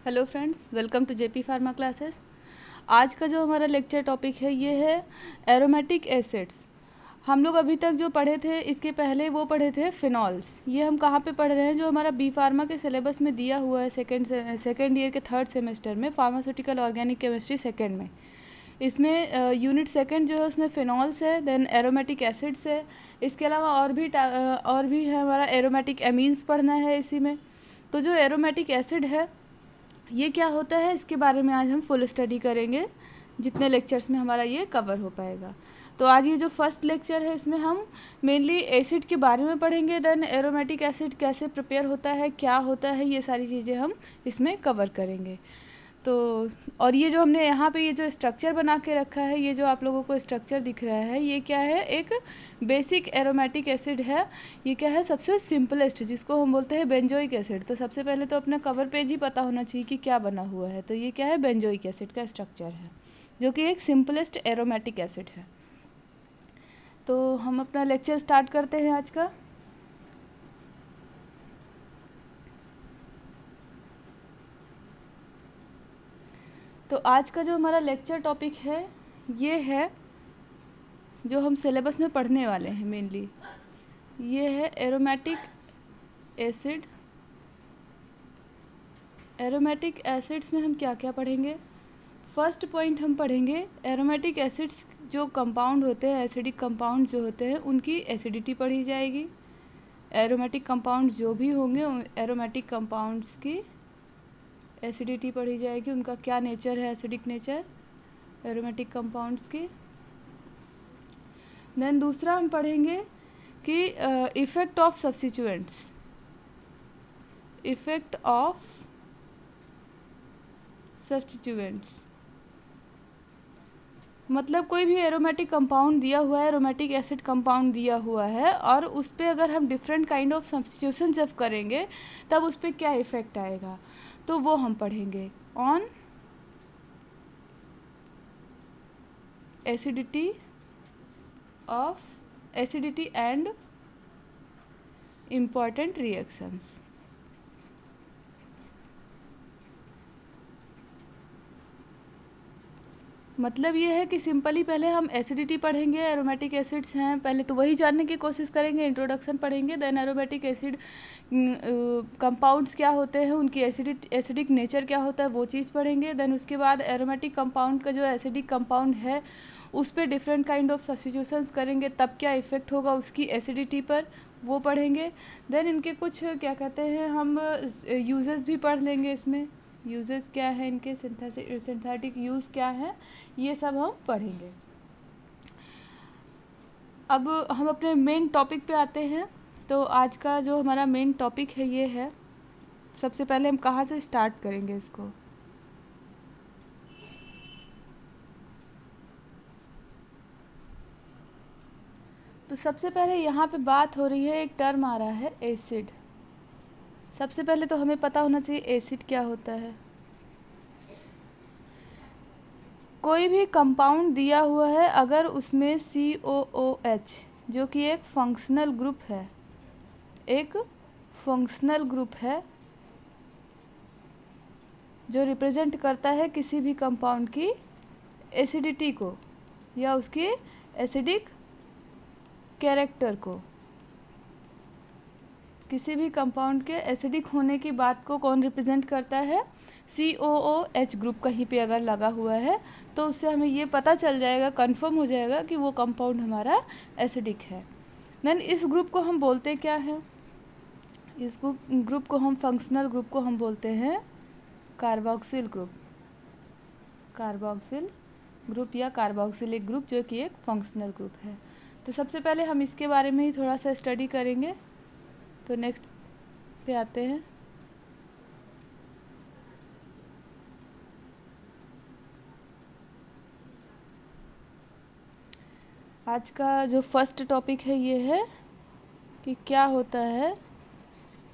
Hello friends, welcome to JP pharma classes. आज का जो हमारा लेक्चर टॉपिक है ये है एरोमेटिक एसिड्स। हम लोग अभी तक जो पढ़े थे इसके पहले वो पढ़े थे फिनॉल्स। ये हम कहाँ पे पढ़ रहे हैं, जो हमारा बी फार्मा के सिलेबस में दिया हुआ है सेकेंड ईयर के थर्ड सेमेस्टर में, फार्मास्यूटिकल ऑर्गेनिक केमिस्ट्री सेकेंड में। इसमें यूनिट सेकंड जो है उसमें फिनॉल्स है, देन एरोमेटिक एसिड्स है। इसके अलावा और भी है हमारा एरोमेटिक एमीन्स पढ़ना है इसी में। तो जो एरोमेटिक एसिड है ये क्या होता है, इसके बारे में आज हम फुल स्टडी करेंगे, जितने लेक्चर्स में हमारा ये कवर हो पाएगा। तो आज ये जो फर्स्ट लेक्चर है इसमें हम मेनली एसिड के बारे में पढ़ेंगे, देन एरोमेटिक एसिड कैसे प्रिपेयर होता है, क्या होता है, ये सारी चीज़ें हम इसमें कवर करेंगे। तो और ये जो हमने यहाँ पे ये जो स्ट्रक्चर बना के रखा है, ये जो आप लोगों को स्ट्रक्चर दिख रहा है, ये क्या है, एक बेसिक एरोमेटिक एसिड है। ये क्या है, सबसे सिंपलेस्ट, जिसको हम बोलते हैं बेंजोइक एसिड। तो सबसे पहले तो अपना कवर पेज ही पता होना चाहिए कि क्या बना हुआ है। तो ये क्या है, बेंजोइक एसिड का स्ट्रक्चर है, जो कि एक सिंपलेस्ट एरोमेटिक एसिड है। तो हम अपना लेक्चर स्टार्ट करते हैं आज का। तो आज का जो हमारा लेक्चर टॉपिक है ये है, जो हम सिलेबस में पढ़ने वाले हैं मेनली, ये है एरोमेटिक एसिड। एरोमेटिक एसिड्स में हम क्या क्या पढ़ेंगे। फर्स्ट पॉइंट हम पढ़ेंगे एरोमेटिक एसिड्स, जो कंपाउंड होते हैं, एसिडिक कंपाउंड जो होते हैं, उनकी एसिडिटी पढ़ी जाएगी। एरोमेटिक कंपाउंड्स जो भी होंगे, एरोमेटिक कंपाउंड्स की एसिडिटी पढ़ी जाएगी, उनका क्या नेचर है, एसिडिक नेचर एरोमेटिक कंपाउंड्स की। देन दूसरा हम पढ़ेंगे कि effect of substituents, effect of substituents मतलब कोई भी एरोमेटिक कंपाउंड दिया हुआ है, एरोमेटिक एसिड कंपाउंड दिया हुआ है, और उस पर अगर हम डिफरेंट काइंड ऑफ सब्स्टिट्यूशन जब करेंगे तब उस पर क्या इफ़ेक्ट आएगा, तो वो हम पढ़ेंगे on acidity and important reactions. मतलब ये है कि सिंपली पहले हम एसिडिटी पढ़ेंगे, एरोमेटिक एसिड्स हैं पहले तो वही जानने की कोशिश करेंगे, इंट्रोडक्शन पढ़ेंगे। देन एरोमेटिक एसिड कंपाउंड्स क्या होते हैं, उनकी एसिडिक नेचर क्या होता है, वो चीज़ पढ़ेंगे। देन उसके बाद एरोमेटिक कंपाउंड का जो एसिडिक कंपाउंड है उस पर डिफरेंट काइंड ऑफ सब्स्टिट्यूशंस करेंगे, तब क्या इफ़ेक्ट होगा उसकी एसिडिटी पर, वो पढ़ेंगे। देन इनके कुछ क्या कहते हैं, हम यूजेस भी पढ़ लेंगे इसमें, यूजेस क्या है इनके, सिंथेटिक यूज़ क्या है, ये सब हम पढ़ेंगे। अब हम अपने मेन टॉपिक पे आते हैं। तो आज का जो हमारा मेन टॉपिक है ये है, सबसे पहले हम कहाँ से स्टार्ट करेंगे इसको। तो सबसे पहले यहाँ पे बात हो रही है, एक टर्म आ रहा है एसिड। सबसे पहले तो हमें पता होना चाहिए एसिड क्या होता है। कोई भी कंपाउंड दिया हुआ है, अगर उसमें COOH जो कि एक फंक्शनल ग्रुप है, एक फंक्शनल ग्रुप है जो रिप्रेजेंट करता है किसी भी कंपाउंड की एसिडिटी को या उसके एसिडिक कैरेक्टर को। किसी भी कंपाउंड के एसिडिक होने की बात को कौन रिप्रेजेंट करता है, COOH ग्रुप कहीं पे अगर लगा हुआ है तो उससे हमें ये पता चल जाएगा, कंफर्म हो जाएगा कि वो कंपाउंड हमारा एसिडिक है। देन इस ग्रुप को हम बोलते क्या हैं, इस ग्रुप को हम फंक्शनल ग्रुप को हम बोलते हैं कार्बोक्सिल ग्रुप। कार्बोक्सिल ग्रुप या कार्बोक्सिलिक ग्रुप, जो कि एक फंक्शनल ग्रुप है। तो सबसे पहले हम इसके बारे में ही थोड़ा सा स्टडी करेंगे। तो नेक्स्ट पे आते हैं। आज का जो फर्स्ट टॉपिक है ये है कि क्या होता है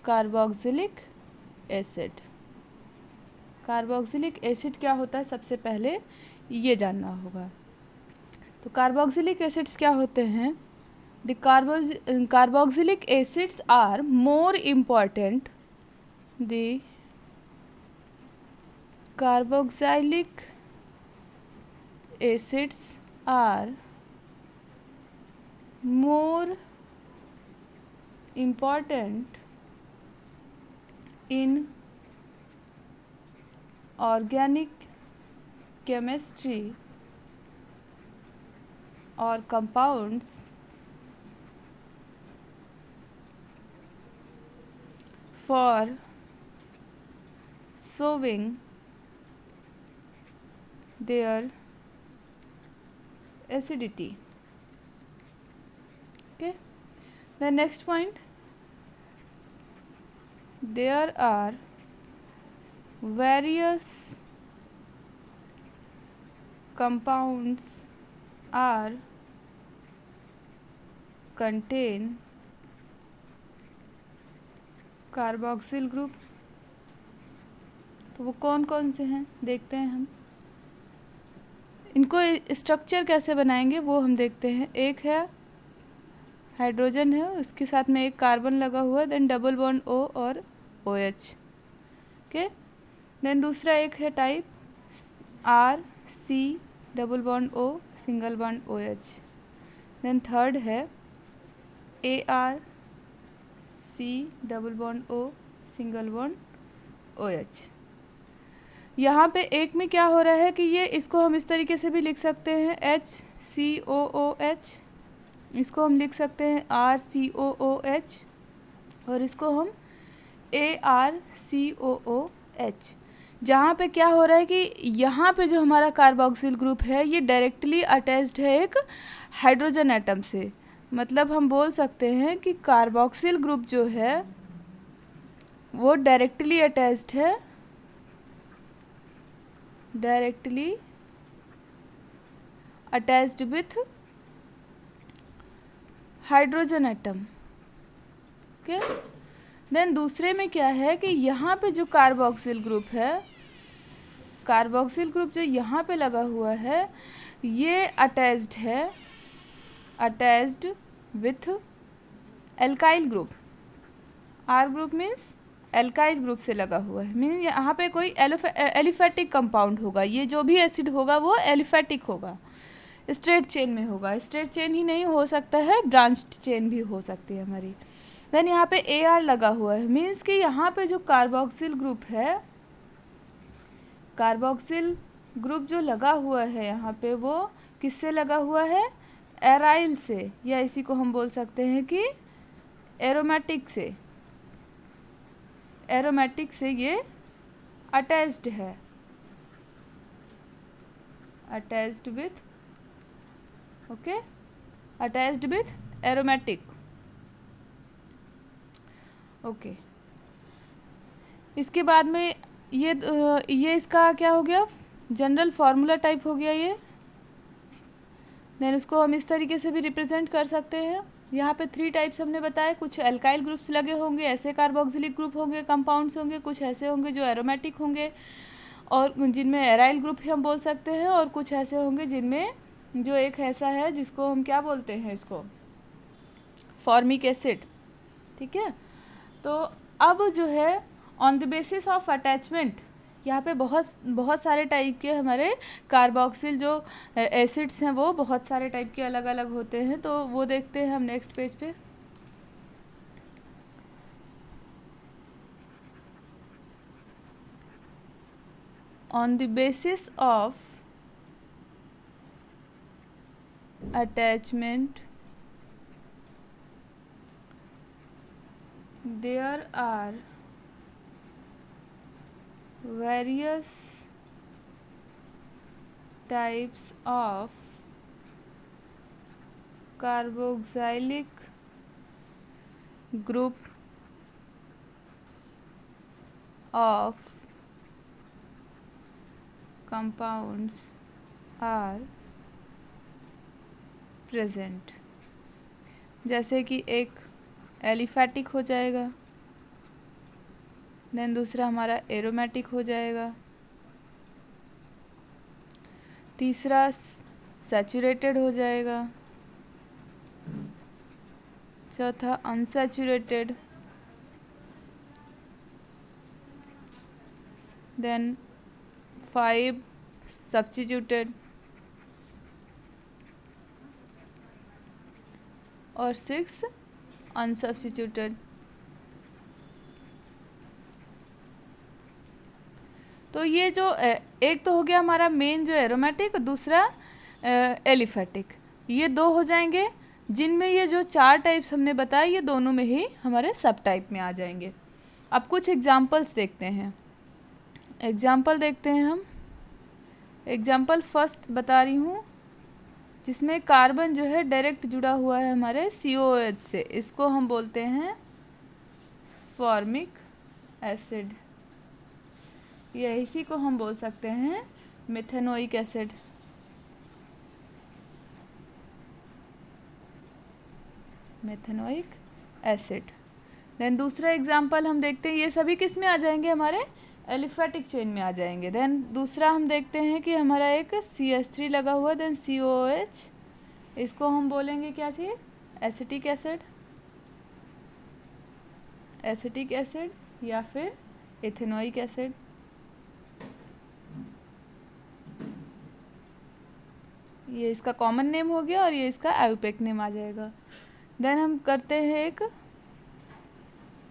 कार्बोक्सिलिक एसिड। कार्बोक्सिलिक एसिड क्या होता है, सबसे पहले ये जानना होगा। तो कार्बोक्सिलिक एसिड्स क्या होते हैं, the carboxylic acids are more important, the carboxylic acids are more important in organic chemistry or compounds for showing their acidity. Okay, the next point, there are various compounds are contain carboxyl group. तो वो कौन कौन से हैं देखते हैं हम, इनको स्ट्रक्चर कैसे बनाएंगे वो हम देखते हैं। एक है हाइड्रोजन है, उसके साथ में एक कार्बन लगा हुआ है, देन डबल बॉन्ड ओ और ओ एच। ओके, देन दूसरा एक है type R C double bond O single bond O H. Then third है A R C double bond O single bond O H. यहाँ पे एक में क्या हो रहा है कि ये इसको हम इस तरीके से भी लिख सकते हैं एच सी ओ ओ एच, इसको हम लिख सकते हैं आर सी ओ ओ एच, और इसको हम ए आर सी ओ ओ एच। जहाँ पे क्या हो रहा है कि यहाँ पे जो हमारा कार्बोक्सिल ग्रुप है ये डायरेक्टली अटैच्ड है एक हाइड्रोजन एटम से। मतलब हम बोल सकते हैं कि कार्बोक्सिल ग्रुप जो है वो डायरेक्टली अटैच्ड है, directly attached with hydrogen atom. Okay, then दूसरे में क्या है कि यहाँ पे जो कार्बोक्सिल ग्रुप है, कार्बोक्सिल ग्रुप जो यहाँ पे लगा हुआ है ये अटैच्ड है, attached with alkyl group. R group means alkyl group से लगा हुआ है, मीन यहाँ पे कोई एलिफेटिक कंपाउंड होगा। ये जो भी एसिड होगा वो एलिफेटिक होगा, स्ट्रेट चेन में होगा। स्ट्रेट चेन ही नहीं हो सकता है, ब्रांच्ड चेन भी हो सकती है हमारी। देन यहाँ पे ए आर लगा हुआ है, मीन्स कि यहाँ पे जो कार्बोक्सिल ग्रुप है, कार्बोक्सिल ग्रुप जो लगा हुआ है यहाँ पे वो किससे लगा हुआ है, एराइल से, या इसी को हम बोल सकते हैं कि एरोमेटिक से। एरोमेटिक से ये अटैच्ड है, attached with, okay, attached with aromatic. Okay, इसके बाद में ये इसका क्या हो गया, जनरल फार्मूला टाइप हो गया ये। देन उसको हम इस तरीके से भी रिप्रेजेंट कर सकते हैं। यहाँ पे 3 टाइप्स हमने बताए, कुछ एल्काइल ग्रुप्स लगे होंगे, ऐसे कार्बोक्सिलिक ग्रुप होंगे, कंपाउंड्स होंगे, कुछ ऐसे होंगे जो एरोमेटिक होंगे और जिनमें एराइल ग्रुप हम बोल सकते हैं, और कुछ ऐसे होंगे जिनमें जो एक ऐसा है जिसको हम क्या बोलते हैं, इसको फॉर्मिक एसिड। ठीक है, तो अब जो है on the basis of attachment, यहाँ पे बहुत सारे टाइप के हमारे कार्बोक्सिल जो एसिड्स हैं वो बहुत सारे टाइप के अलग अलग होते हैं। तो वो देखते हैं हम नेक्स्ट पेज पे। On the basis of attachment there are various types of carboxylic group of compounds are present। जैसे कि एक एलिफेटिक हो जाएगा, देन दूसरा हमारा एरोमेटिक हो जाएगा, तीसरा सैचुरेटेड हो जाएगा, चौथा अनसैचुरेटेड, देन 5 सब्स्टिट्यूटेड और 6 अनसब्स्टिट्यूटेड। तो ये जो एक तो हो गया हमारा मेन जो एरोमेटिक, दूसरा एलिफेटिक, ये दो हो जाएंगे, जिनमें ये जो 4 टाइप्स हमने बताए ये दोनों में ही हमारे सब टाइप में आ जाएंगे। अब कुछ एग्जाम्पल्स देखते हैं। एग्जाम्पल देखते हैं हम। एग्जाम्पल फर्स्ट बता रही हूँ, जिसमें कार्बन जो है डायरेक्ट जुड़ा हुआ है हमारे COOH से, इसको हम बोलते हैं फॉर्मिक एसिड, या इसी को हम बोल सकते हैं methanoic acid. Methanoic acid. Then दूसरा एग्जाम्पल हम देखते हैं, ये सभी किस में आ जाएंगे, हमारे एलिफेटिक चेन में आ जाएंगे। देन दूसरा हम देखते हैं कि हमारा एक CH3 लगा हुआ, देन COOH, इसको हम बोलेंगे क्या चीज़, एसिटिक एसिड, एसिटिक एसिड या फिर इथेनोइक एसिड। ये इसका कॉमन नेम हो गया और ये इसका आयुपेक नेम आ जाएगा। देन हम करते हैं एक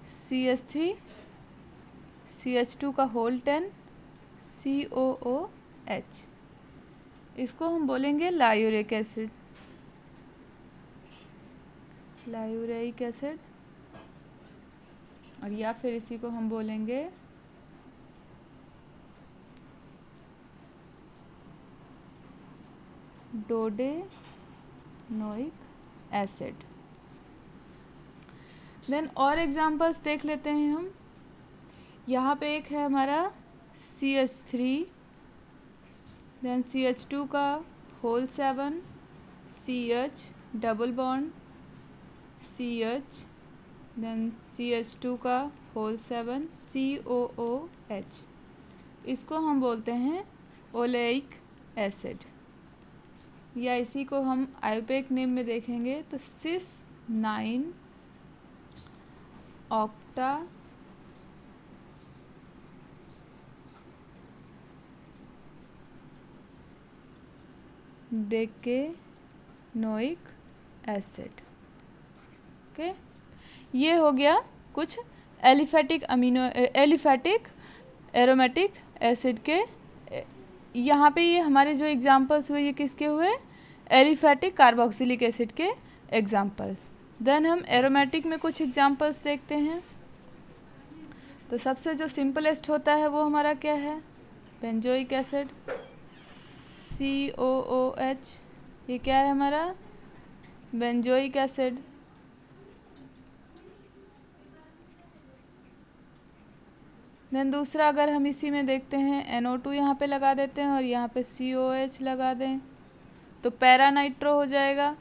CH3 CH2 का होल 10 COOH, इसको हम बोलेंगे लायूरिक एसिड, लायूरिक एसिड, और या फिर इसी को हम बोलेंगे डोडेनोइक एसिड। देन और एग्जांपल्स देख लेते हैं हम। यहाँ पे एक है हमारा CH3, देन CH2 का whole 7 CH double bond CH, then CH2 का होल 7 COOH, इसको हम बोलते हैं ओलेइक एसिड, या इसी को हम आयुपेक नेम में देखेंगे तो सिस 9 ऑक्टा डेकेनोइक एसिड। ओके, ये हो गया कुछ एलिफेटिक एरोमेटिक एसिड के। यहाँ पे ये हमारे जो एग्जांपल्स हुए ये किसके हुए, एलिफेटिक कार्बोक्सिलिक एसिड के एग्जांपल्स। देन हम एरोमेटिक में कुछ एग्जांपल्स देखते हैं। तो सबसे जो सिंपलेस्ट होता है वो हमारा क्या है, बेंजोइक एसिड COOH, ये क्या है हमारा बेंजोइक एसिड। देन दूसरा अगर हम इसी में देखते हैं NO2 यहाँ पे लगा देते हैं और यहाँ पे COH लगा दें तो पैरा नाइट्रो हो जाएगा,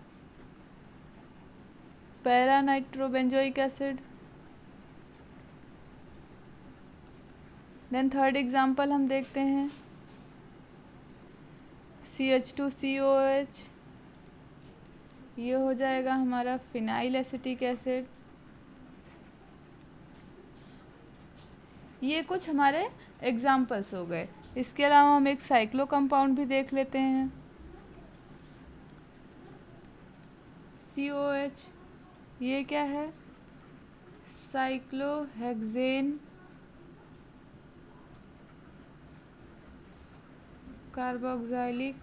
para nitro benzoic acid. Then third example हम देखते हैं CH2COH, ये हो जाएगा हमारा फिनाइल एसिटिक एसिड। ये कुछ हमारे एग्जाम्पल्स हो गए। इसके अलावा हम एक साइक्लो कंपाउंड भी देख लेते हैं, COH, ये क्या है, cyclohexane carboxylic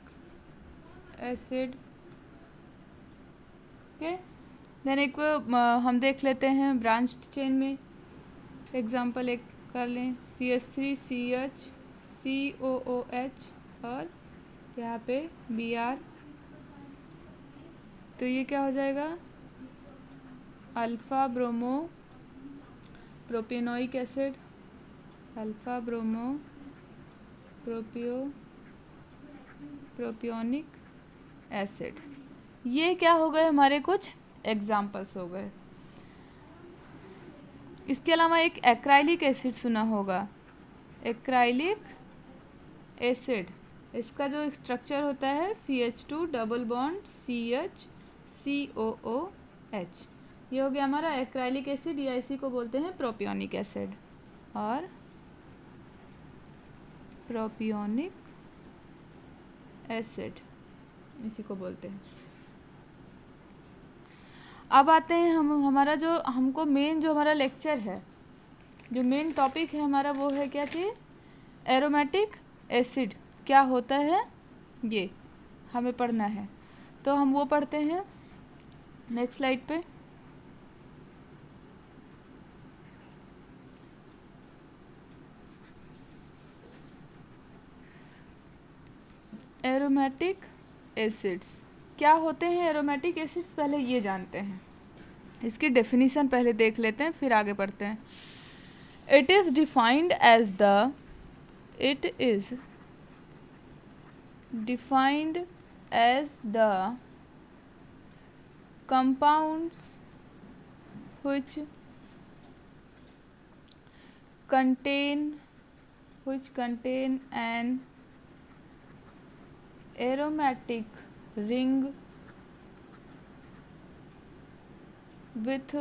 acid. Okay, then एक हम देख लेते हैं ब्रांच्ड चेन में एग्जांपल एक कर लें, CH3CH COOH और यहाँ पे Br, तो ये क्या हो जाएगा, alpha bromo propionic acid, alpha bromo propionic acid. ये क्या हो गए, हमारे कुछ एग्जाम्पल्स हो गए। इसके अलावा एक एक्राइलिक एसिड सुना होगा, एक्राइलिक एसिड, इसका जो स्ट्रक्चर होता है CH2 double bond CH COOH, ये हो गया हमारा एक्राइलिक एसिड, या इसी को बोलते हैं प्रोपियोनिक एसिड। और प्रोपियोनिक एसिड, इसी को बोलते हैं। अब आते हैं हमारा जो हमको मेन जो हमारा लेक्चर है, जो मेन टॉपिक है हमारा, वो है क्या चीज़? एरोमेटिक एसिड क्या होता है, ये हमें पढ़ना है। तो हम वो पढ़ते हैं नेक्स्ट स्लाइड पे। एरोमेटिक एसिड्स क्या होते हैं? एरोमेटिक एसिड्स पहले ये जानते हैं, इसकी डेफिनेशन पहले देख लेते हैं, फिर आगे बढ़ते हैं। It is defined as the compounds which contain an aromatic ring with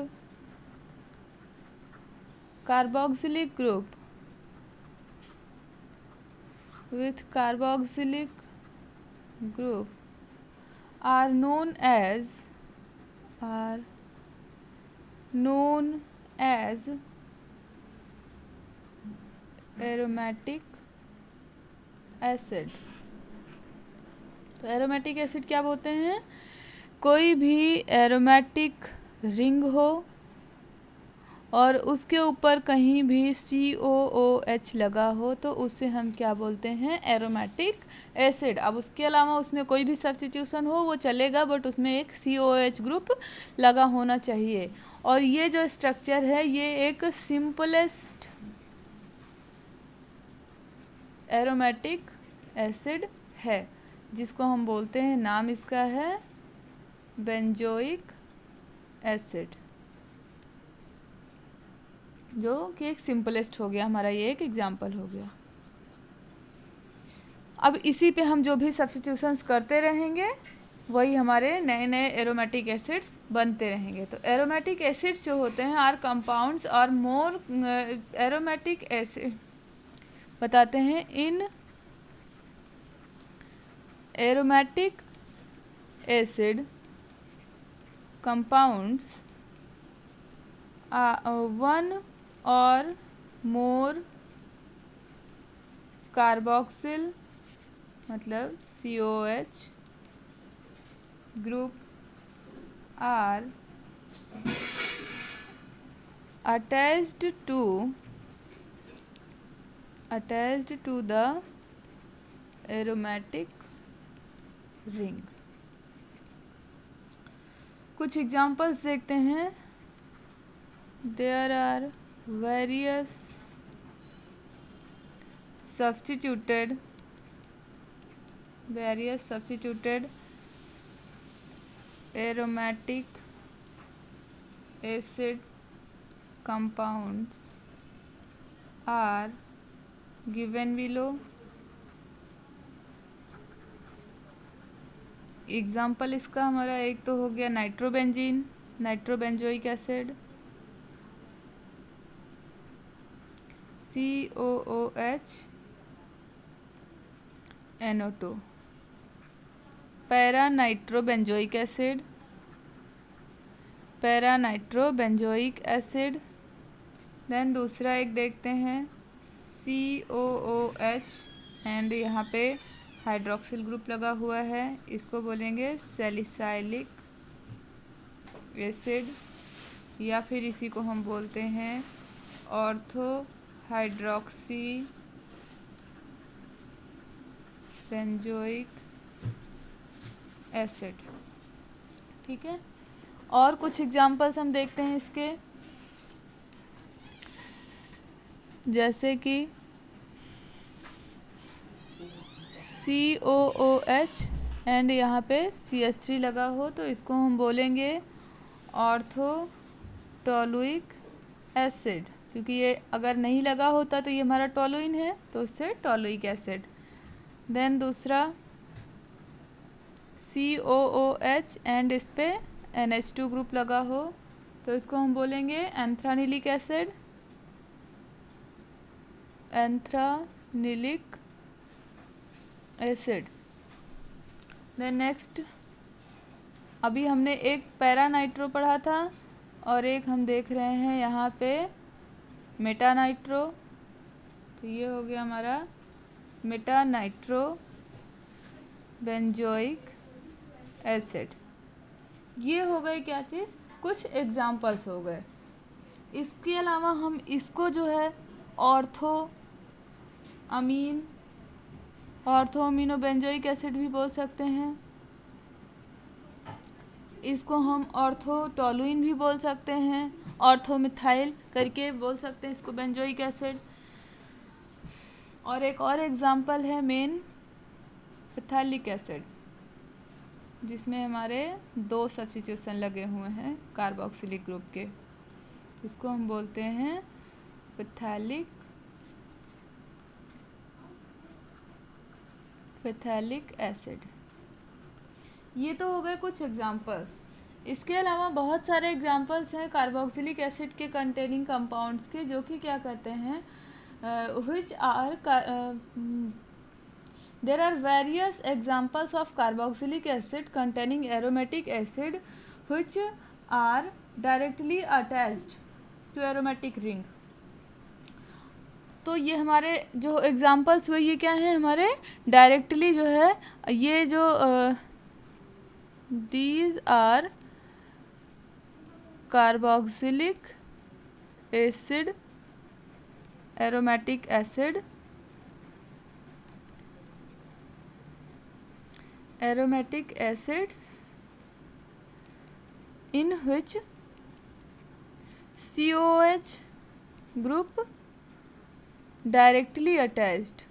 carboxylic group are known as aromatic acid. तो एरोमेटिक एसिड क्या बोलते हैं? कोई भी एरोमेटिक रिंग हो और उसके ऊपर कहीं भी COOH लगा हो तो उसे हम क्या बोलते हैं? Aromatic acid. अब उसके अलावा उसमें कोई भी सब्स्टिट्यूशन हो वो चलेगा, बट उसमें एक COOH ग्रुप लगा होना चाहिए। और ये जो स्ट्रक्चर है ये एक सिंपलेस्ट एरोमेटिक एसिड है, जिसको हम बोलते हैं, नाम इसका है बेंजोइक एसिड, जो कि एक सिंपलेस्ट हो गया हमारा, ये एक एग्जाम्पल हो गया। अब इसी पे हम जो भी सब्स्टिट्यूशंस करते रहेंगे वही हमारे नए नए एरोमेटिक एसिड्स बनते रहेंगे। तो एरोमेटिक एसिड्स जो होते हैं आर कंपाउंड्स और मोर एरोमेटिक एसिड बताते हैं। In aromatic acid compounds one और मोर कार्बोक्सिल मतलब COH group are attached to the aromatic ring। कुछ एग्जांपल्स देखते हैं। There are various substituted aromatic acid compounds are given below। Example इसका हमारा एक तो हो गया nitrobenzene, nitrobenzoic acid, COOH NO2, para nitrobenzoic acid. Then दूसरा एक देखते हैं COOH एंड यहाँ पे हाइड्रोक्सिल ग्रुप लगा हुआ है, इसको बोलेंगे सैलिसाइलिक एसिड, या फिर इसी को हम बोलते हैं ऑर्थो हाइड्रोक्सी बेंजोइक एसिड। ठीक है, और कुछ एग्जांपल्स हम देखते हैं इसके, जैसे कि COOH एंड यहाँ पे CH3 लगा हो तो इसको हम बोलेंगे ऑर्थोटोलुइक एसिड, क्योंकि ये अगर नहीं लगा होता तो ये हमारा टोलुइन है तो उससे टोलुइक एसिड। देन दूसरा COOH एंड इस पे NH2 ग्रुप लगा हो तो इसको हम बोलेंगे anthranilic acid, anthranilic acid. Then next, अभी हमने एक पैरा नाइट्रो पढ़ा था और एक हम देख रहे हैं यहाँ पे मेटा नाइट्रो। तो ये हो गया हमारा मेटा नाइट्रो बेंजोइक एसिड। ये हो गए क्या चीज़, कुछ एग्जाम्पल्स हो गए। इसके अलावा हम इसको जो है ऑर्थो अमीनो बेंजोइक एसिड भी बोल सकते हैं। इसको हम ऑर्थोटोलुइन भी बोल सकते हैं, ऑर्थोमिथाइल करके बोल सकते हैं इसको बेंजोइक एसिड। और एक और एग्जांपल है मेन फिथाइलिक एसिड, जिसमें हमारे 2 सब्स्टिट्यूशन लगे हुए हैं कार्बोक्सिलिक ग्रुप के। इसको हम बोलते हैं फिथाइलिक एसिड। ये तो हो गए कुछ एग्जांपल्स। इसके अलावा बहुत सारे एग्जांपल्स हैं कार्बोक्सिलिक एसिड के कंटेनिंग कंपाउंड्स के, जो कि क्या कहते हैं, which are there are various examples of carboxylic acid containing aromatic acid which are directly attached to aromatic ring। तो ये हमारे जो एग्जांपल्स हुए ये क्या हैं, हमारे डायरेक्टली जो है ये जो these are carboxylic acid, aromatic acid, aromatic acids in which COH group directly attached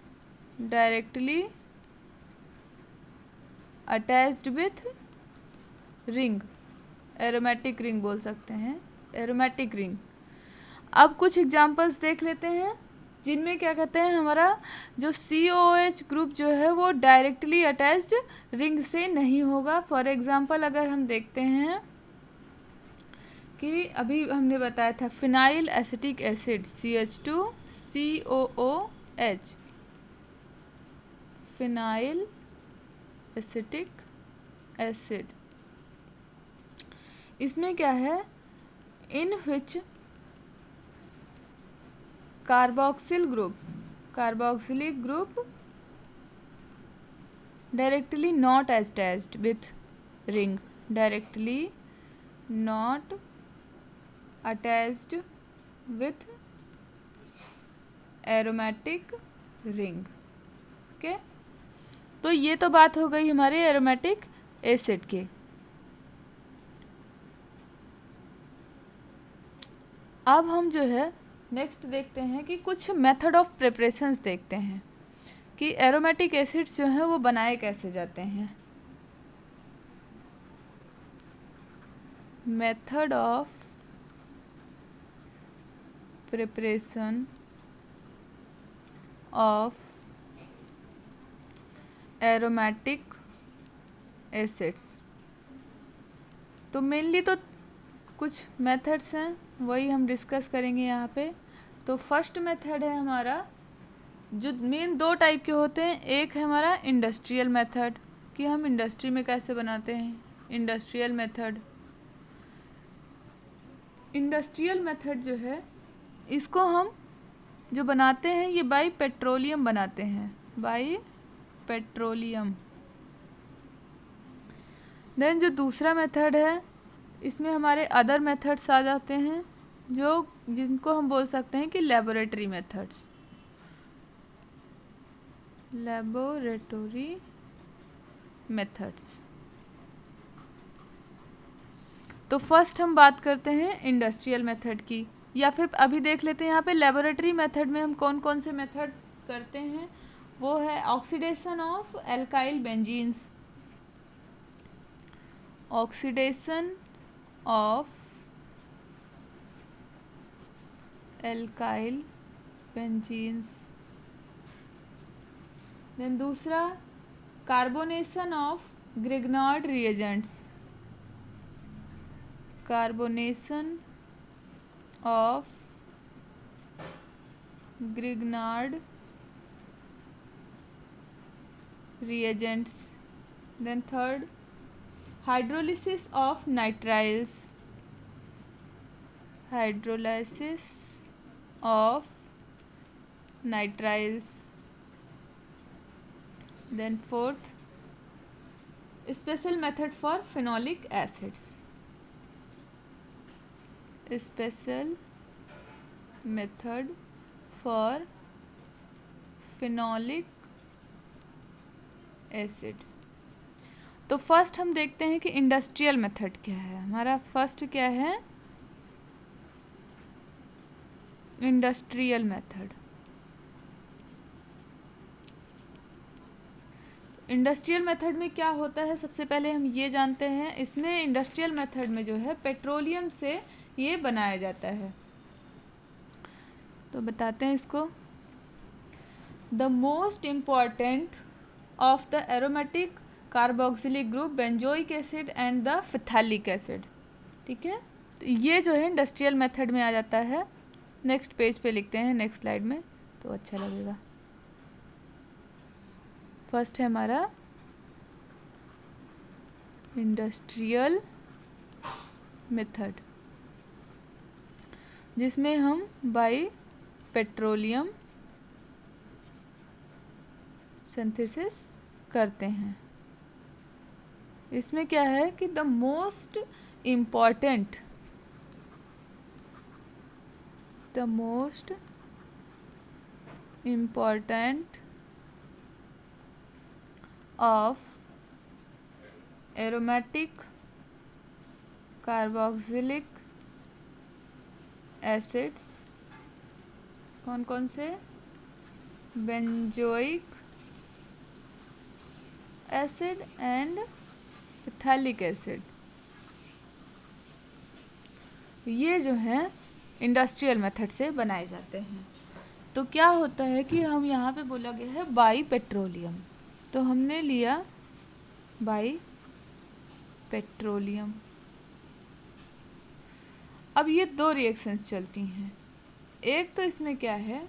with ring, aromatic ring बोल सकते हैं, एरोमेटिक रिंग। अब कुछ एग्जांपल्स देख लेते हैं जिनमें क्या कहते हैं, हमारा जो COH ग्रुप जो है वो डायरेक्टली अटैच्ड रिंग से नहीं होगा। फॉर एग्जांपल अगर हम देखते हैं कि अभी हमने बताया था phenyl acetic acid CH2COOH, phenyl acetic acid. इसमें क्या है, in which carboxylic group directly not attached with ring, directly not attached with aromatic ring. Okay, तो ये तो बात हो गई हमारे एरोमेटिक एसिड के। अब हम जो है नेक्स्ट देखते हैं कि कुछ मेथड ऑफ प्रिपरेशंस देखते हैं कि एरोमेटिक एसिड्स जो हैं वो बनाए कैसे जाते हैं। Method of preparation of aromatic acids. तो मेनली तो कुछ मेथड्स हैं, वही हम डिस्कस करेंगे यहाँ पे। तो फर्स्ट मेथड है हमारा, जो मेन 2 टाइप के होते हैं। एक है हमारा इंडस्ट्रियल मेथड, कि हम इंडस्ट्री में कैसे बनाते हैं, इंडस्ट्रियल मेथड जो है इसको हम जो बनाते हैं ये बाई पेट्रोलियम बनाते हैं, बाई पेट्रोलियम। देन जो दूसरा मेथड है इसमें हमारे अदर मेथड्स आ जाते हैं, जिनको हम बोल सकते हैं कि लेबोरेटरी मेथड्स, लेबोरेटरी मेथड्स। तो फर्स्ट हम बात करते हैं इंडस्ट्रियल मेथड की, या फिर अभी देख लेते हैं यहाँ पे लेबोरेटरी मेथड में हम कौन कौन से मेथड करते हैं। वो है oxidation of alkyl benzenes, oxidation of alkyl benzenes. Then दूसरा carbonation of Grignard reagents, carbonation of Grignard reagents. Then third, hydrolysis of nitriles. Hydrolysis of nitriles. Then fourth, special method for phenolic acids. Special method for phenolic acid. तो first हम देखते हैं कि industrial method क्या है. हमारा first क्या है? Industrial method. इंडस्ट्रियल मेथड में क्या होता है, सबसे पहले हम ये जानते हैं. इसमें इंडस्ट्रियल मेथड में जो है पेट्रोलियम से ये बनाया जाता है. तो बताते हैं इसको. The most important of the aromatic carboxylic group benzoic acid and the phthalic acid. ठीक है, तो ये जो है इंडस्ट्रियल मेथड में आ जाता है. नेक्स्ट पेज पे लिखते हैं, नेक्स्ट स्लाइड में, तो अच्छा लगेगा. फर्स्ट है हमारा इंडस्ट्रियल मेथड, जिसमें हम बाई पेट्रोलियम सिंथेसिस करते हैं. इसमें क्या है कि the most important of aromatic carboxylic acids कौन कौन से? Benzoic acid and phthalic acid. ये जो है इंडस्ट्रियल मेथड से बनाए जाते हैं. तो क्या होता है कि हम यहाँ पे बोला गया है बाई पेट्रोलियम, तो हमने लिया बाई पेट्रोलियम. अब ये दो रिएक्शंस चलती हैं. एक तो इसमें क्या है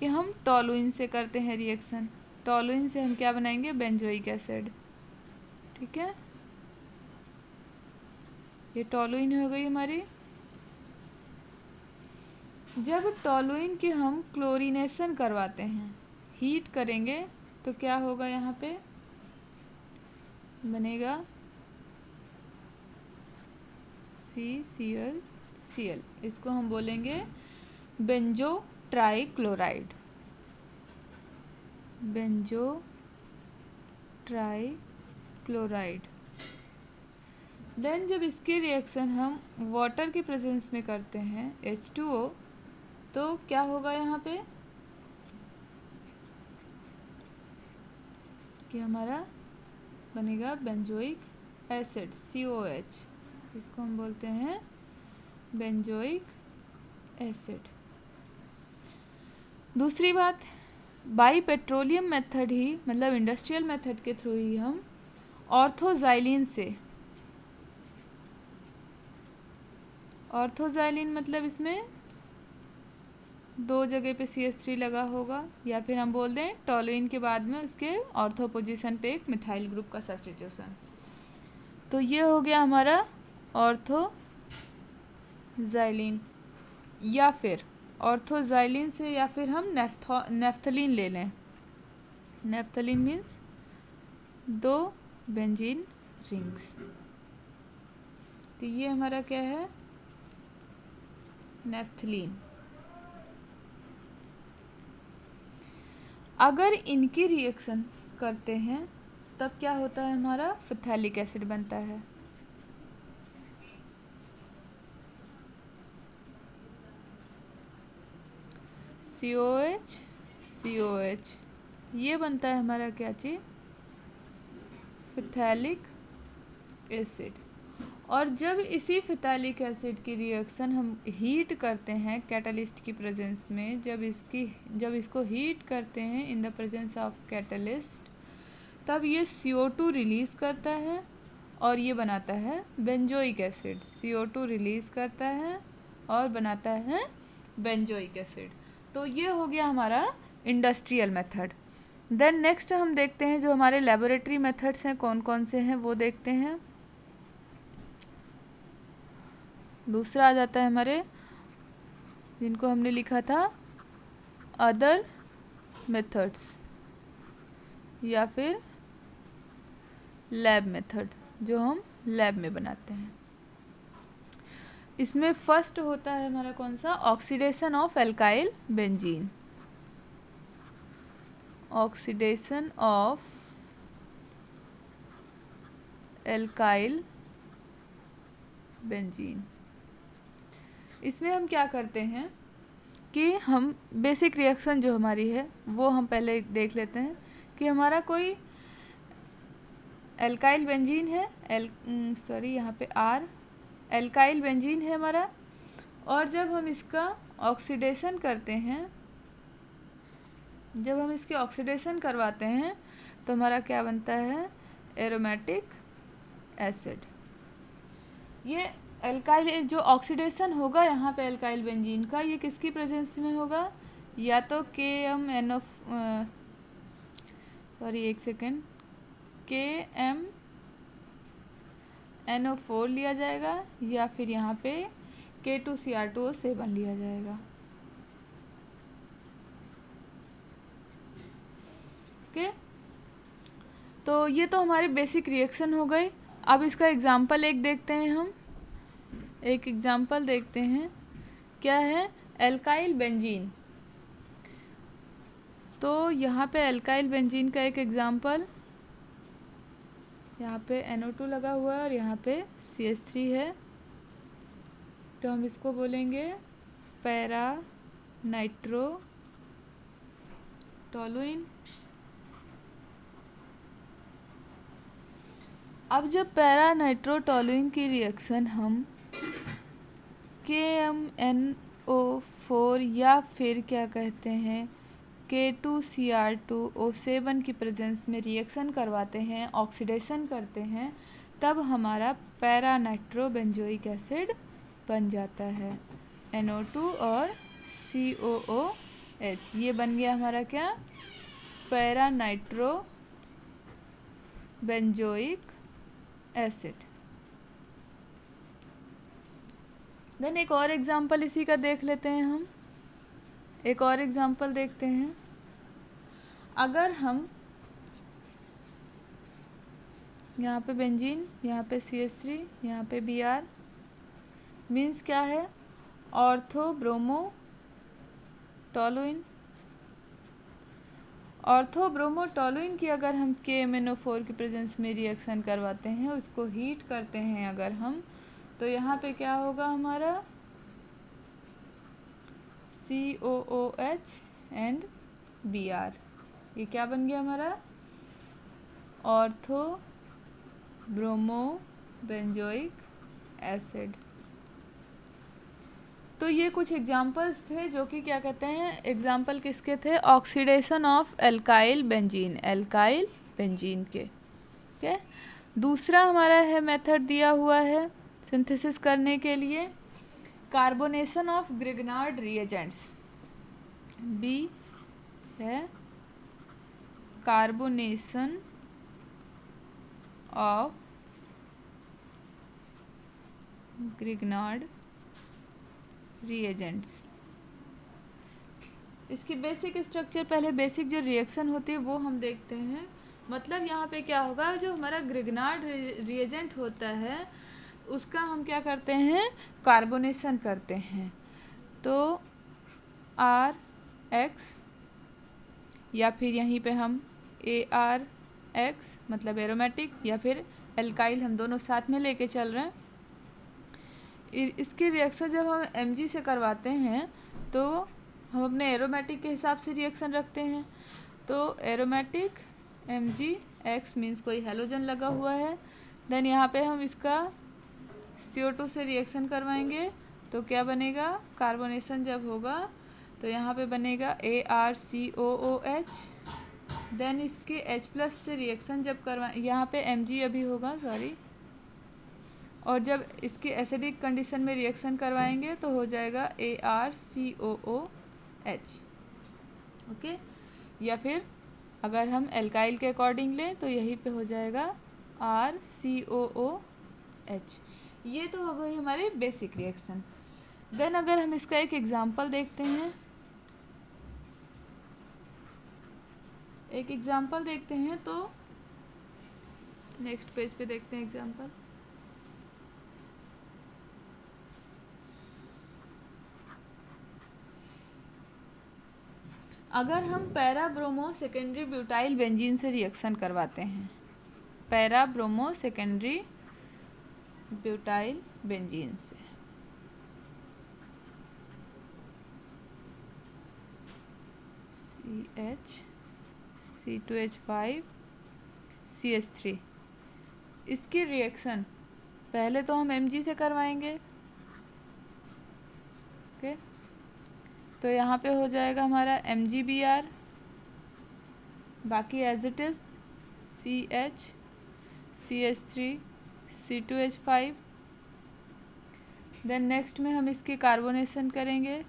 कि हम टॉलुइन से करते हैं रिएक्शन. टॉलुइन से हम क्या बनाएंगे? Benzoic acid. ठीक है, ये टॉलुइन हो गई हमारी. जब टॉलुइन की हम क्लोरीनेशन करवाते हैं, हीट करेंगे, तो क्या होगा? यहाँ पे बनेगा CCl. इसको हम बोलेंगे benzo trichloride. Benzo trichloride. Then जब इसकी रिएक्शन हम वाटर के प्रेजेंस में करते हैं H2O, तो क्या होगा यहाँ पे कि हमारा बनेगा बेंजोइक एसिड COH. इसको हम बोलते हैं बेंजोइक एसिड. दूसरी बात, बाई पेट्रोलियम मेथड ही, मतलब इंडस्ट्रियल मेथड के थ्रू ही हम ऑर्थोजाइलिन से, ऑर्थोजाइलिन मतलब इसमें दो जगह पे CH3 लगा होगा, या फिर हम बोल दें टॉलुइन के बाद में उसके ऑर्थो पोजीशन पे एक मिथाइल ग्रुप का सब्स्टिट्यूशन. तो ये हो गया हमारा ऑर्थोजाइलिन. या फिर ऑर्थोजाइलिन से या फिर हम नेफ्थलीन ले लें. नेफ्थलीन मीन्स दो बेंजीन रिंग्स. तो ये हमारा क्या है? नेफ्थलीन. अगर इनकी रिएक्शन करते हैं तब क्या होता है? हमारा फिथैलिक एसिड बनता है. COH ये बनता है हमारा क्या चीज? फिथैलिक एसिड. और जब इसी फिथैलिक एसिड की रिएक्शन हम हीट करते हैं कैटलिस्ट की प्रेजेंस में, जब इसको हीट करते हैं in the presence of catalyst, तब ये CO2 रिलीज़ करता है और ये बनाता है बेंजोइक एसिड. CO2 रिलीज़ करता है और बनाता है बेंजोइक एसिड. तो ये हो गया हमारा इंडस्ट्रियल मेथड. देन नेक्स्ट हम देखते हैं जो हमारे लेबोरेटरी मेथड्स हैं कौन कौन से हैं वो देखते हैं। दूसरा आ जाता है हमारे, जिनको हमने लिखा था अदर मेथड्स या फिर लैब मेथड, जो हम लैब में बनाते हैं। इसमें फर्स्ट होता है हमारा कौन सा, oxidation of alkyl benzene. Oxidation of alkyl benzene. इसमें हम क्या करते हैं कि हम बेसिक रिएक्शन जो हमारी है वो हम पहले देख लेते हैं कि हमारा कोई एल्काइल बेंजीन है, यहाँ पे आर एल्काइल बेंजीन है हमारा, और जब हम इसका ऑक्सीडेशन करते हैं, जब हम इसके ऑक्सीडेशन करवाते हैं तो हमारा क्या बनता है, एरोमेटिक एसिड। ये एल्काइल जो ऑक्सीडेशन होगा यहाँ पे एल्काइल बेंजीन का, ये किसकी प्रेजेंस में होगा, या तो KMNO4 लिया जाएगा, या फिर यहाँ पे K2Cr2O7 लिया जाएगा। ओके, तो ये तो हमारे बेसिक रिएक्शन हो गए। अब इसका एग्जाम्पल एक देखते हैं, हम एक एग्जाम्पल देखते हैं क्या है, एल्काइल बेंजीन। तो यहाँ पे एल्काइल बेंजीन का एक एग्जाम्पल, यहाँ पे NO2 लगा हुआ है और यहाँ पे CH3 है, तो हम इसको बोलेंगे पैरा नाइट्रोटोलुइन। अब जब पैरा नाइट्रोटोलुइन की रिएक्शन हम KMNO4 या फिर क्या कहते हैं K2Cr2O7 की प्रेजेंस में रिएक्शन करवाते हैं, ऑक्सीडेशन करते हैं, तब हमारा पैरा नाइट्रोबेंजोइक एसिड बन जाता है, NO2 और COOH। ये बन गया हमारा क्या, पैरा नाइट्रोबेंजोइक एसिड। देन एक और एग्जांपल इसी का देख लेते हैं हम, एक और एग्जांपल देखते हैं। अगर हम यहाँ पे बेंजीन, यहाँ पे CH3, यहाँ पे Br, मीन्स क्या है, ऑर्थोब्रोमोटोलुइन। ऑर्थोब्रोमोटोलुइन की अगर हम KMNO4 की प्रेजेंस में रिएक्शन करवाते हैं, उसको हीट करते हैं अगर हम, तो यहाँ पे क्या होगा हमारा, COOH एंड Br। ये क्या बन गया हमारा, ऑर्थोब्रोमोबेंजोइक एसिड। तो ये कुछ एग्जाम्पल्स थे जो कि क्या कहते हैं, एग्जाम्पल किसके थे, oxidation of alkyl benzene, alkyl benzene के। ओके, दूसरा हमारा है मेथड दिया हुआ है सिंथेसिस करने के लिए, carbonation of Grignard reagents. B है कार्बोनेशन ऑफ ग्रिग्नार्ड रिएजेंट्स। इसकी बेसिक स्ट्रक्चर, पहले बेसिक जो रिएक्शन होती है वो हम देखते हैं। मतलब यहाँ पे क्या होगा, जो हमारा ग्रिग्नार्ड रिएजेंट होता है उसका हम क्या करते हैं, कार्बोनेशन करते हैं। तो RX या फिर यहीं पे हम ARX मतलब एरोमेटिक, या फिर एल्काइल, हम दोनों साथ में लेके चल रहे हैं। इसकी रिएक्शन जब हम Mg से करवाते हैं तो हम अपने एरोमेटिक के हिसाब से रिएक्शन रखते हैं। तो एरोमेटिक MgX मीन्स कोई हैलोजन लगा हुआ है। देन यहाँ पे हम इसका CO2 से रिएक्शन करवाएंगे तो क्या बनेगा, कार्बोनेशन जब होगा तो यहाँ पे बनेगा ArCOOH। देन इसके H+ से रिएक्शन जब करवाएं, यहाँ पे Mg अभी होगा, सॉरी, और जब इसके एसिडिक कंडीशन में रिएक्शन करवाएंगे तो हो जाएगा ArCOOH। ओके, या फिर अगर हम एल्काइल के अकॉर्डिंग लें तो यहीं पे हो जाएगा RCOOH। ये तो हो गई हमारी बेसिक रिएक्शन। देन अगर हम इसका एक एग्जांपल देखते हैं, तो नेक्स्ट पेज पे देखते हैं एग्जांपल। अगर हम para bromo secondary butyl benzene से रिएक्शन करवाते हैं, para bromo secondary butyl benzene से, CH, C2H5, CH3, इसकी रिएक्शन पहले तो हम Mg से करवाएंगे। ओके, तो यहाँ पे हो जाएगा हमारा MgBr, बाकी as it is CH, CH3, C2H5। Then next में हम इसकी कार्बोनेशन करेंगे,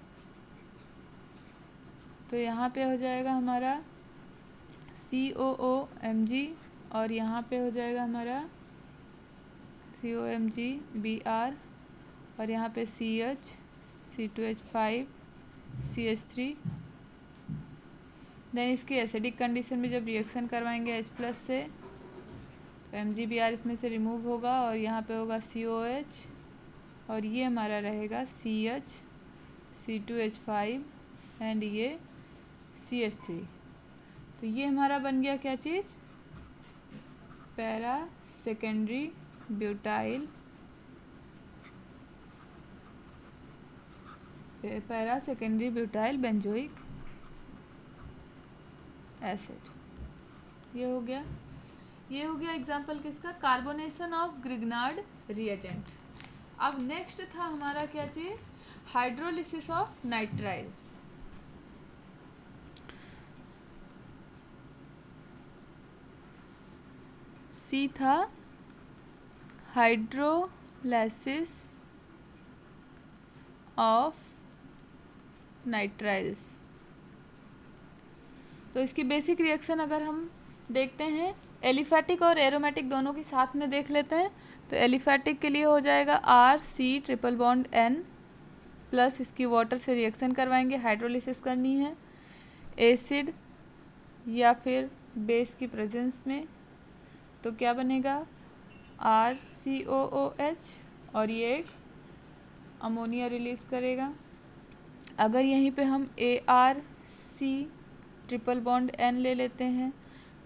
तो यहाँ पे हो जाएगा हमारा COOMg, और यहाँ पे हो जाएगा हमारा COMgBr, और यहाँ पे CH, C2H5, CH3। देन इसकी एसिडिक कंडीशन में जब रिएक्शन करवाएंगे H+ से, तो MgBr इसमें से रिमूव होगा और यहाँ पे होगा COH, और ये हमारा रहेगा CH, C2H5 एंड ये CH3। तो ये हमारा बन गया क्या चीज़, para secondary butyl benzoic acid. ये हो गया एग्जाम्पल किसका, कार्बोनेशन ऑफ ग्रिग्नार्ड रिएजेंट। अब नेक्स्ट था हमारा क्या चीज, हाइड्रोलिसिस ऑफ नाइट्राइल्स। सी था हाइड्रोलाइसिस ऑफ नाइट्राइल्स। तो इसकी बेसिक रिएक्शन अगर हम देखते हैं, एलिफैटिक और एरोमेटिक दोनों की साथ में देख लेते हैं। तो एलिफैटिक के लिए हो जाएगा RC≡N प्लस इसकी वाटर से रिएक्शन करवाएंगे, हाइड्रोलिसिस करनी है एसिड या फिर बेस की प्रेजेंस में। तो क्या बनेगा RCOOH, और ये एक अमोनिया रिलीज़ करेगा। अगर यहीं पे हम ARC≡N ले लेते हैं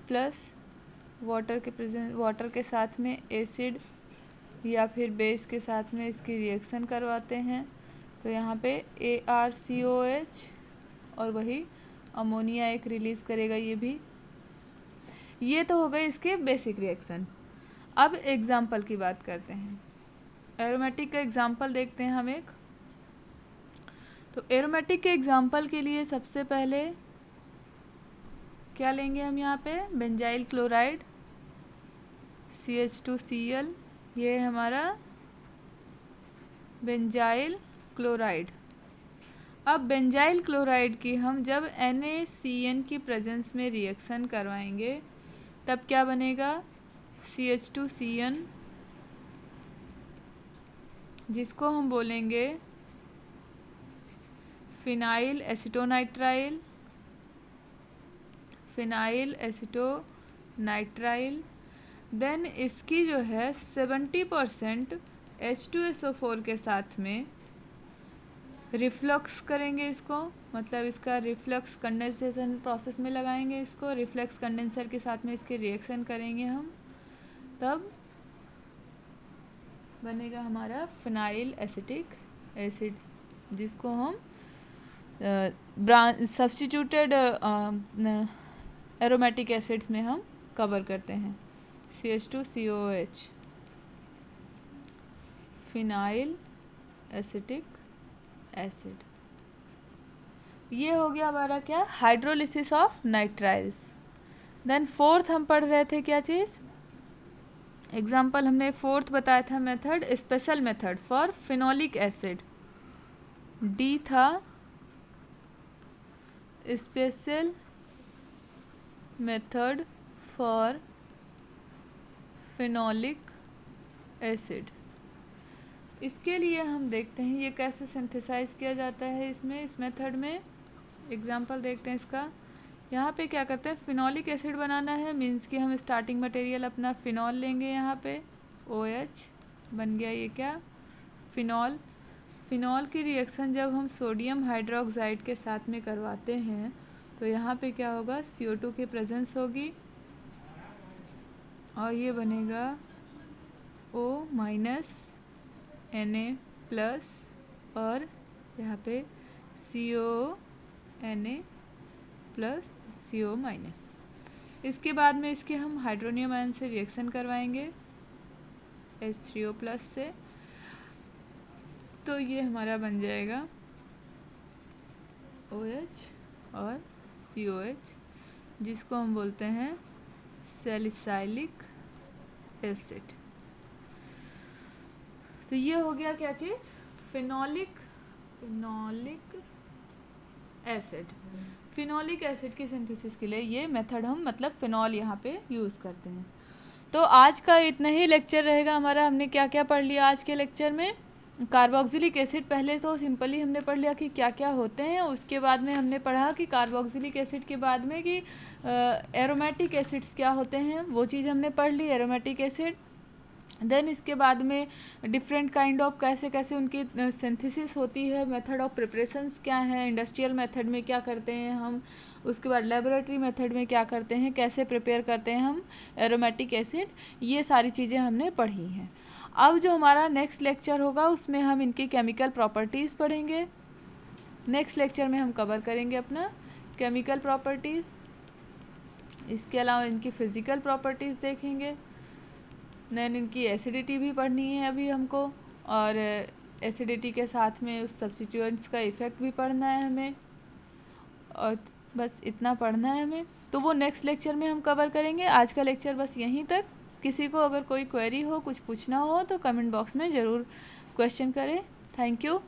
प्लस वाटर के साथ में एसिड या फिर बेस के साथ में इसकी रिएक्शन करवाते हैं, तो यहाँ पे ARCOH और वही अमोनिया एक रिलीज़ करेगा ये भी। ये तो हो गई इसके बेसिक रिएक्शन। अब एग्जाम्पल की बात करते हैं, एरोमेटिक का एग्जाम्पल देखते हैं हम एक। तो एरोमेटिक के एग्जाम्पल के लिए सबसे पहले क्या लेंगे हम, यहाँ पे बेंजाइल क्लोराइड CH2Cl, ये है हमारा बेंजाइल क्लोराइड। अब बेंजाइल क्लोराइड की हम जब NaCN की प्रेजेंस में रिएक्शन करवाएंगे तब क्या बनेगा, CH2CN, जिसको हम बोलेंगे फिनाइल एसिटोनाइट्राइल। देन इसकी जो है 70% H2SO4 के साथ में रिफ्लक्स करेंगे इसको, मतलब इसका रिफ्लक्स कंडेंसेशन प्रोसेस में लगाएंगे इसको, रिफ्लक्स कंडेंसर के साथ में इसके रिएक्शन करेंगे हम, तब बनेगा हमारा फिनाइल एसिटिक एसिड, जिसको हम सब्स्टिट्यूटेड एरोमेटिक एसिड्स में हम कवर करते हैं, CH2COOH, फिनाइल एसिटिक एसिड। ये हो गया हमारा क्या, hydrolysis of nitriles. Then fourth हम पढ़ रहे थे क्या चीज़, एग्जाम्पल हमने फोर्थ बताया था method, special method for phenolic acid. D था special method for phenolic acid. इसके लिए हम देखते हैं ये कैसे सिंथेसाइज किया जाता है इसमें, इस मेथड में। एग्जांपल देखते हैं इसका। यहाँ पे क्या करते हैं, फिनोलिक एसिड बनाना है, मीन्स कि हम स्टार्टिंग मटेरियल अपना फिनॉल लेंगे। यहाँ पे OH बन गया ये क्या, फिनॉल। फिनॉल की रिएक्शन जब हम सोडियम हाइड्रोक्साइड के साथ में करवाते हैं तो यहाँ पे क्या होगा, CO2 की प्रेजेंस होगी और ये बनेगा O- Na+ और यहाँ पे CO Na+CO-। इसके बाद में इसके हम हाइड्रोनियम आयन से रिएक्शन करवाएंगे H3O+ से, तो ये हमारा बन जाएगा OH और COH, जिसको हम बोलते हैं सैलिसाइलिक एसिड। तो ये हो गया क्या चीज़, फिनोलिक एसिड। फिनोलिक एसिड की सिंथेसिस के लिए ये मेथड हम मतलब फिनॉल यहाँ पे यूज़ करते हैं। तो आज का इतना ही लेक्चर रहेगा हमारा। हमने क्या क्या पढ़ लिया आज के लेक्चर में। कार्बोक्सिलिक एसिड पहले तो सिंपली हमने पढ़ लिया कि क्या क्या होते हैं, उसके बाद में हमने पढ़ा कि कार्बोक्सिलिक एसिड के बाद में कि एरोमेटिक एसिड्स क्या होते हैं, वो चीज़ हमने पढ़ ली, एरोमेटिक एसिड। देन इसके बाद में डिफरेंट काइंड ऑफ कैसे कैसे उनकी सिंथेसिस होती है, मेथड ऑफ प्रिपरेशंस क्या है, इंडस्ट्रियल मेथड में क्या करते हैं हम, उसके बाद लेबोरेटरी मेथड में क्या करते हैं, कैसे प्रिपेयर करते हैं हम एरोमेटिक एसिड, ये सारी चीज़ें हमने पढ़ी हैं। अब जो हमारा नेक्स्ट लेक्चर होगा उसमें हम इनकी केमिकल प्रॉपर्टीज़ पढ़ेंगे। नेक्स्ट लेक्चर में हम कवर करेंगे अपना केमिकल प्रॉपर्टीज़, इसके अलावा इनकी फ़िज़िकल प्रॉपर्टीज़ देखेंगे। देन इनकी एसिडिटी भी पढ़नी है अभी हमको, और एसिडिटी के साथ में उस सब्स्टिट्यूएंट्स का इफ़ेक्ट भी पढ़ना है हमें, और बस इतना पढ़ना है हमें। तो वो नेक्स्ट लेक्चर में हम कवर करेंगे। आज का लेक्चर बस यहीं तक। किसी को अगर कोई क्वेरी हो, कुछ पूछना हो तो कमेंट बॉक्स में ज़रूर क्वेश्चन करें। Thank you.